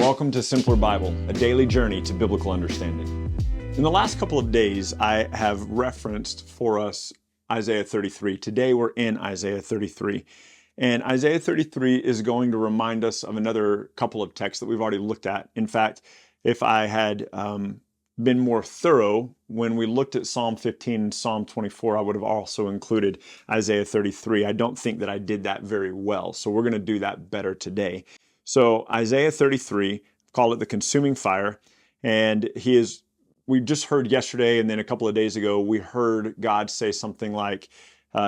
Welcome to Simpler Bible, a daily journey to biblical understanding. In the last couple of days, I have referenced for us Isaiah 33. Today we're in Isaiah 33. And Isaiah 33 is going to remind us of another couple of texts that we've already looked at. In fact, if I had been more thorough, when we looked at Psalm 15 and Psalm 24, I would have also included Isaiah 33. I don't think that I did that very well, so we're going to do that better today. So Isaiah 33, call it the consuming fire, and we just heard yesterday and then a couple of days ago, we heard God say something like,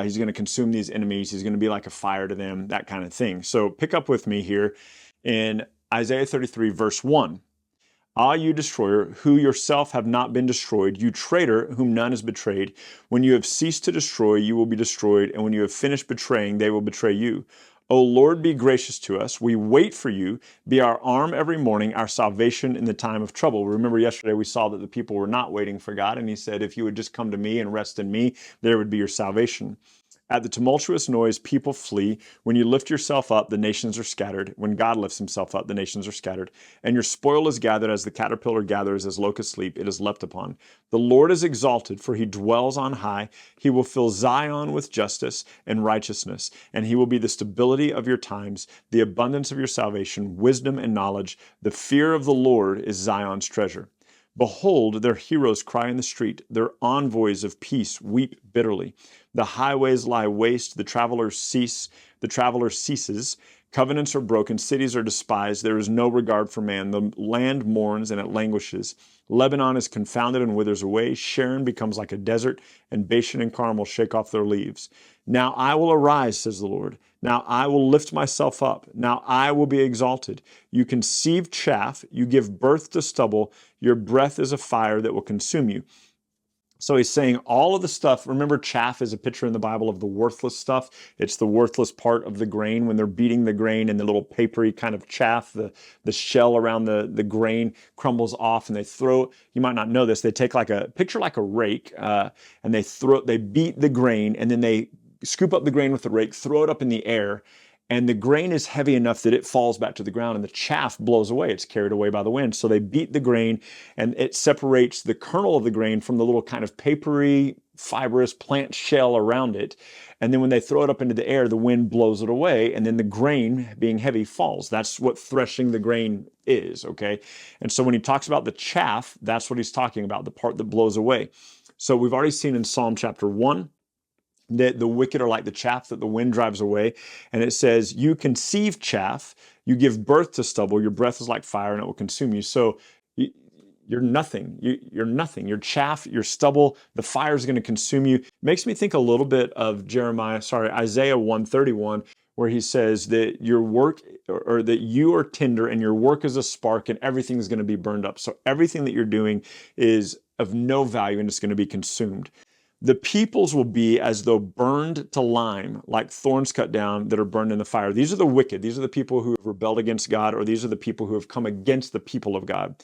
he's going to consume these enemies, he's going to be like a fire to them, that kind of thing. So pick up with me here in Isaiah 33, verse 1. Ah, you destroyer, who yourself have not been destroyed, you traitor, whom none has betrayed. When you have ceased to destroy, you will be destroyed, and when you have finished betraying, they will betray you. O Lord, be gracious to us. We wait for you. Be our arm every morning, our salvation in the time of trouble. Remember yesterday we saw that the people were not waiting for God, and he said, if you would just come to me and rest in me, there would be your salvation. At the tumultuous noise, people flee. When you lift yourself up, the nations are scattered. When God lifts himself up, the nations are scattered. And your spoil is gathered as the caterpillar gathers, as locusts sleep, it is leapt upon. The Lord is exalted, for he dwells on high. He will fill Zion with justice and righteousness, and he will be the stability of your times, the abundance of your salvation, wisdom and knowledge. The fear of the Lord is Zion's treasure. Behold, their heroes cry in the street. Their envoys of peace weep bitterly. The highways lie waste. The traveler ceases. Covenants are broken. Cities are despised. There is no regard for man. The land mourns and it languishes. Lebanon is confounded and withers away. Sharon becomes like a desert, and Bashan and Carmel shake off their leaves. Now I will arise, says the Lord. Now I will lift myself up. Now I will be exalted. You conceive chaff. You give birth to stubble. Your breath is a fire that will consume you. So he's saying all of the stuff. Remember, chaff is a picture in the Bible of the worthless stuff. It's the worthless part of the grain when they're beating the grain and the little papery kind of chaff, the shell around the grain crumbles off and they throw, you might not know this, they take like a rake and they beat the grain and then they scoop up the grain with the rake, throw it up in the air, and the grain is heavy enough that it falls back to the ground and the chaff blows away. It's carried away by the wind. So they beat the grain and it separates the kernel of the grain from the little kind of papery, fibrous plant shell around it. And then when they throw it up into the air, the wind blows it away. And then the grain, being heavy, falls. That's what threshing the grain is, okay? And so when he talks about the chaff, that's what he's talking about, the part that blows away. So we've already seen in Psalm chapter 1, that the wicked are like the chaff that the wind drives away. And it says, you conceive chaff, you give birth to stubble, your breath is like fire and it will consume you. So you're nothing. You're nothing. You're chaff, you're stubble, the fire is going to consume you. It makes me think a little bit of Isaiah 131, where he says that your work, or that you are tinder and your work is a spark and everything is going to be burned up. So everything that you're doing is of no value and it's going to be consumed. The peoples will be as though burned to lime, like thorns cut down that are burned in the fire. These are the wicked. These are the people who have rebelled against God, or these are the people who have come against the people of God.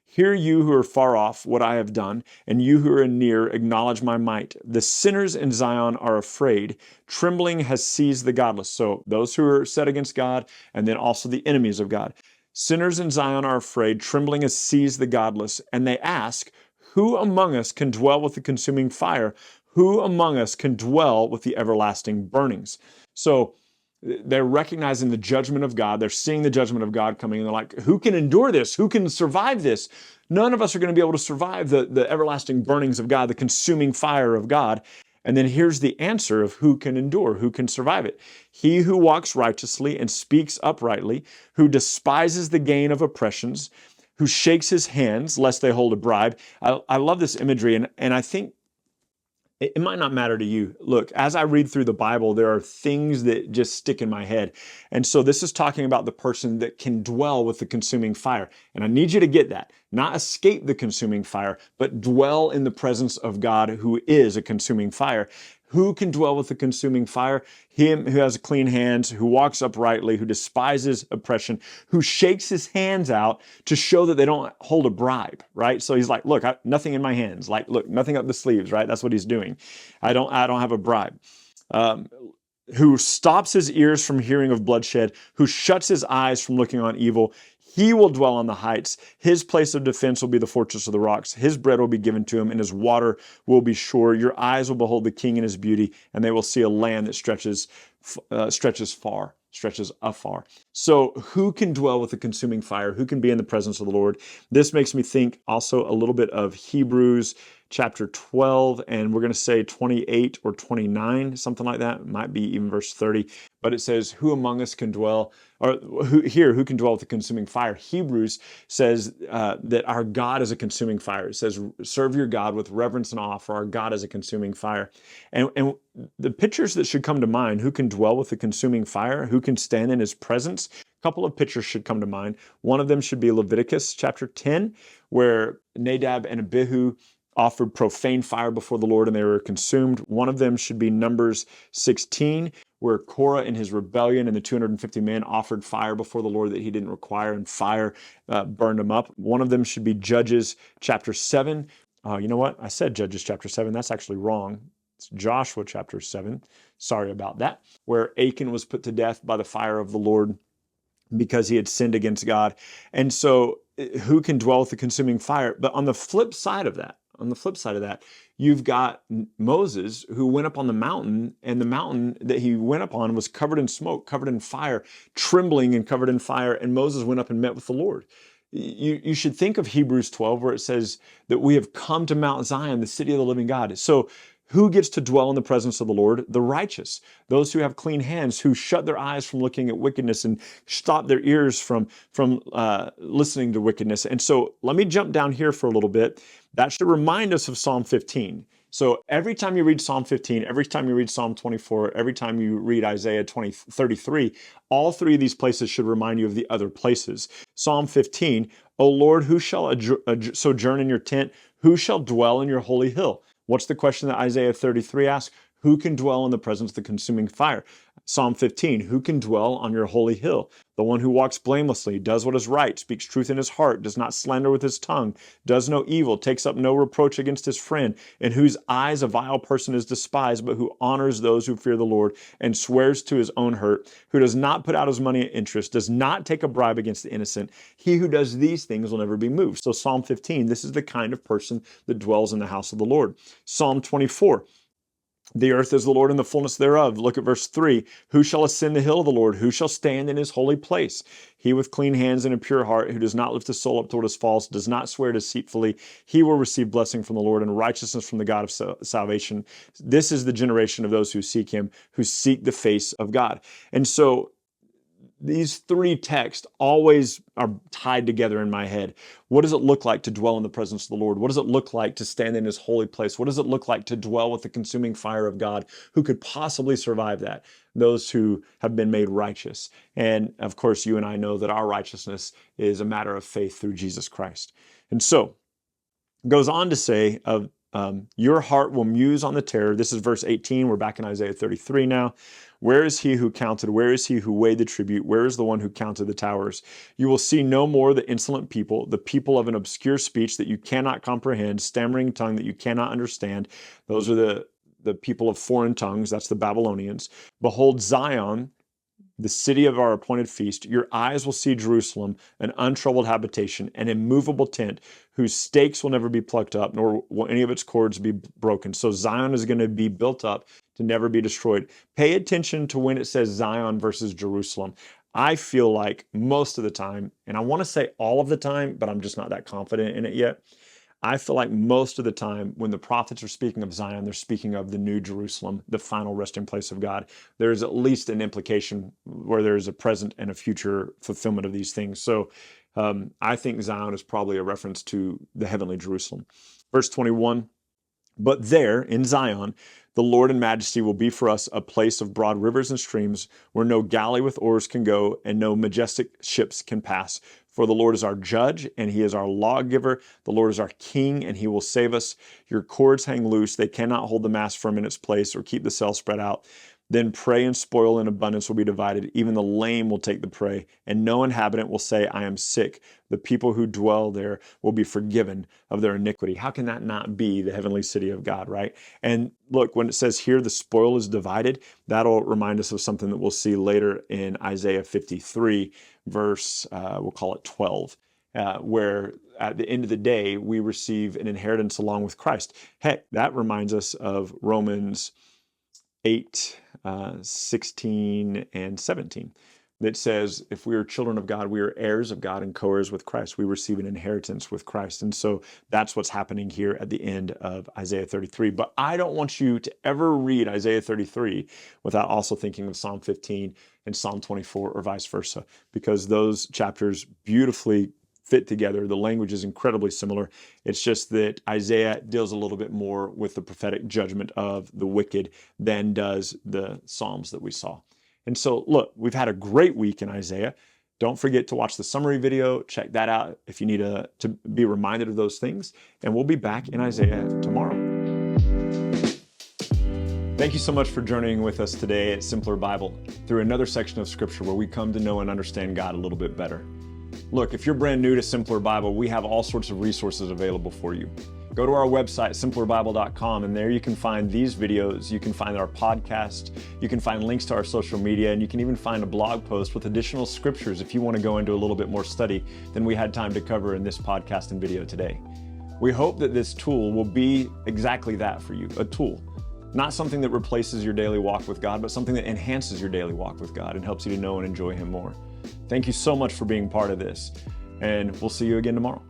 Hear you who are far off what I have done, and you who are near acknowledge my might. The sinners in Zion are afraid. Trembling has seized the godless. So those who are set against God, and then also the enemies of God. Sinners in Zion are afraid. Trembling has seized the godless. And they ask, who among us can dwell with the consuming fire? Who among us can dwell with the everlasting burnings? So they're recognizing the judgment of God. They're seeing the judgment of God coming, and they're like, who can endure this? Who can survive this? None of us are going to be able to survive the everlasting burnings of God, the consuming fire of God. And then here's the answer of who can endure, who can survive it. He who walks righteously and speaks uprightly, who despises the gain of oppressions, who shakes his hands lest they hold a bribe. I love this imagery, and I think it might not matter to you. Look, as I read through the Bible, there are things that just stick in my head. And so this is talking about the person that can dwell with the consuming fire. And I need you to get that. Not escape the consuming fire, but dwell in the presence of God who is a consuming fire. Who can dwell with the consuming fire? Him who has clean hands, who walks uprightly, who despises oppression, who shakes his hands out to show that they don't hold a bribe, right? So he's like, look, nothing in my hands. Like, look, nothing up the sleeves, right? That's what he's doing. I don't have a bribe. Who stops his ears from hearing of bloodshed, who shuts his eyes from looking on evil. He will dwell on the heights. His place of defense will be the fortress of the rocks. His bread will be given to him, and his water will be sure. Your eyes will behold the king in his beauty, and they will see a land that stretches afar. So who can dwell with the consuming fire? Who can be in the presence of the Lord? This makes me think also a little bit of Hebrews chapter 12, and we're going to say 28 or 29, something like that. It might be even verse 30. But it says, who among us can dwell, or who can dwell with the consuming fire? Hebrews says that our God is a consuming fire. It says, serve your God with reverence and awe, for our God is a consuming fire. And the pictures that should come to mind, who can dwell with the consuming fire, who can stand in his presence, a couple of pictures should come to mind. One of them should be Leviticus chapter 10, where Nadab and Abihu offered profane fire before the Lord and they were consumed. One of them should be Numbers 16, where Korah in his rebellion and the 250 men offered fire before the Lord that he didn't require, and fire burned them up. One of them should be Judges chapter 7. You know what? I said Judges chapter 7. That's actually wrong. It's Joshua chapter 7. Sorry about that. Where Achan was put to death by the fire of the Lord because he had sinned against God. And so who can dwell with the consuming fire? But on the flip side of that, you've got Moses who went up on the mountain, and the mountain that he went up on was covered in smoke, covered in fire, trembling and covered in fire. And Moses went up and met with the Lord. You should think of Hebrews 12, where it says that we have come to Mount Zion, the city of the living God. So who gets to dwell in the presence of the Lord? The righteous, those who have clean hands, who shut their eyes from looking at wickedness and stop their ears from listening to wickedness. And so let me jump down here for a little bit. That should remind us of Psalm 15. So every time you read Psalm 15, every time you read Psalm 24, every time you read Isaiah 33, all three of these places should remind you of the other places. Psalm 15, O Lord, who shall sojourn in your tent? Who shall dwell in your holy hill? What's the question that Isaiah 33 asks? Who can dwell in the presence of the consuming fire? Psalm 15, who can dwell on your holy hill? The one who walks blamelessly, does what is right, speaks truth in his heart, does not slander with his tongue, does no evil, takes up no reproach against his friend, in whose eyes a vile person is despised, but who honors those who fear the Lord and swears to his own hurt, who does not put out his money at interest, does not take a bribe against the innocent. He who does these things will never be moved. So Psalm 15, this is the kind of person that dwells in the house of the Lord. Psalm 24, the earth is the Lord and the fullness thereof. Look at verse 3. Who shall ascend the hill of the Lord? Who shall stand in his holy place? He with clean hands and a pure heart, who does not lift his soul up toward his false, does not swear deceitfully. He will receive blessing from the Lord and righteousness from the God of salvation. This is the generation of those who seek him, who seek the face of God. And so these three texts always are tied together in my head. What does it look like to dwell in the presence of the Lord? What does it look like to stand in his holy place? What does it look like to dwell with the consuming fire of God? Who could possibly survive that? Those who have been made righteous. And of course, you and I know that our righteousness is a matter of faith through Jesus Christ. And so, it goes on to say, your heart will muse on the terror. This is verse 18. We're back in Isaiah 33 now. Where is he who counted? Where is he who weighed the tribute? Where is the one who counted the towers? You will see no more the insolent people, the people of an obscure speech that you cannot comprehend, stammering tongue that you cannot understand. Those are the people of foreign tongues. That's the Babylonians. Behold, Zion, the city of our appointed feast. Your eyes will see Jerusalem, an untroubled habitation, an immovable tent, whose stakes will never be plucked up, nor will any of its cords be broken. So Zion is going to be built up to never be destroyed. Pay attention to when it says Zion versus Jerusalem. I feel like most of the time, and I want to say all of the time, but I'm just not that confident in it yet. I feel like most of the time when the prophets are speaking of Zion, they're speaking of the new Jerusalem, the final resting place of God. There's at least an implication where there's a present and a future fulfillment of these things. So I think Zion is probably a reference to the heavenly Jerusalem. Verse 21, but there in Zion, the Lord in majesty will be for us a place of broad rivers and streams where no galley with oars can go and no majestic ships can pass. For the Lord is our judge and he is our lawgiver. The Lord is our king and he will save us. Your cords hang loose. They cannot hold the mast firm in its place or keep the sail spread out. Then prey and spoil in abundance will be divided. Even the lame will take the prey, and no inhabitant will say, I am sick. The people who dwell there will be forgiven of their iniquity. How can that not be the heavenly city of God, right? And look, when it says here the spoil is divided, that'll remind us of something that we'll see later in Isaiah 53, verse, we'll call it 12. Where at the end of the day, we receive an inheritance along with Christ. Heck, that reminds us of Romans 8, 16, and 17. That says, if we are children of God, we are heirs of God and co-heirs with Christ. We receive an inheritance with Christ. And so that's what's happening here at the end of Isaiah 33. But I don't want you to ever read Isaiah 33 without also thinking of Psalm 15 and Psalm 24 or vice versa, because those chapters beautifully fit together. The language is incredibly similar. It's just that Isaiah deals a little bit more with the prophetic judgment of the wicked than does the Psalms that we saw. And so, look, we've had a great week in Isaiah. Don't forget to watch the summary video. Check that out if you need to be reminded of those things. And we'll be back in Isaiah tomorrow. Thank you so much for journeying with us today at Simpler Bible through another section of Scripture where we come to know and understand God a little bit better. Look, if you're brand new to Simpler Bible, we have all sorts of resources available for you. Go to our website, simplerbible.com, and there you can find these videos, you can find our podcast, you can find links to our social media, and you can even find a blog post with additional scriptures if you want to go into a little bit more study than we had time to cover in this podcast and video today. We hope that this tool will be exactly that for you, a tool. Not something that replaces your daily walk with God, but something that enhances your daily walk with God and helps you to know and enjoy Him more. Thank you so much for being part of this, and we'll see you again tomorrow.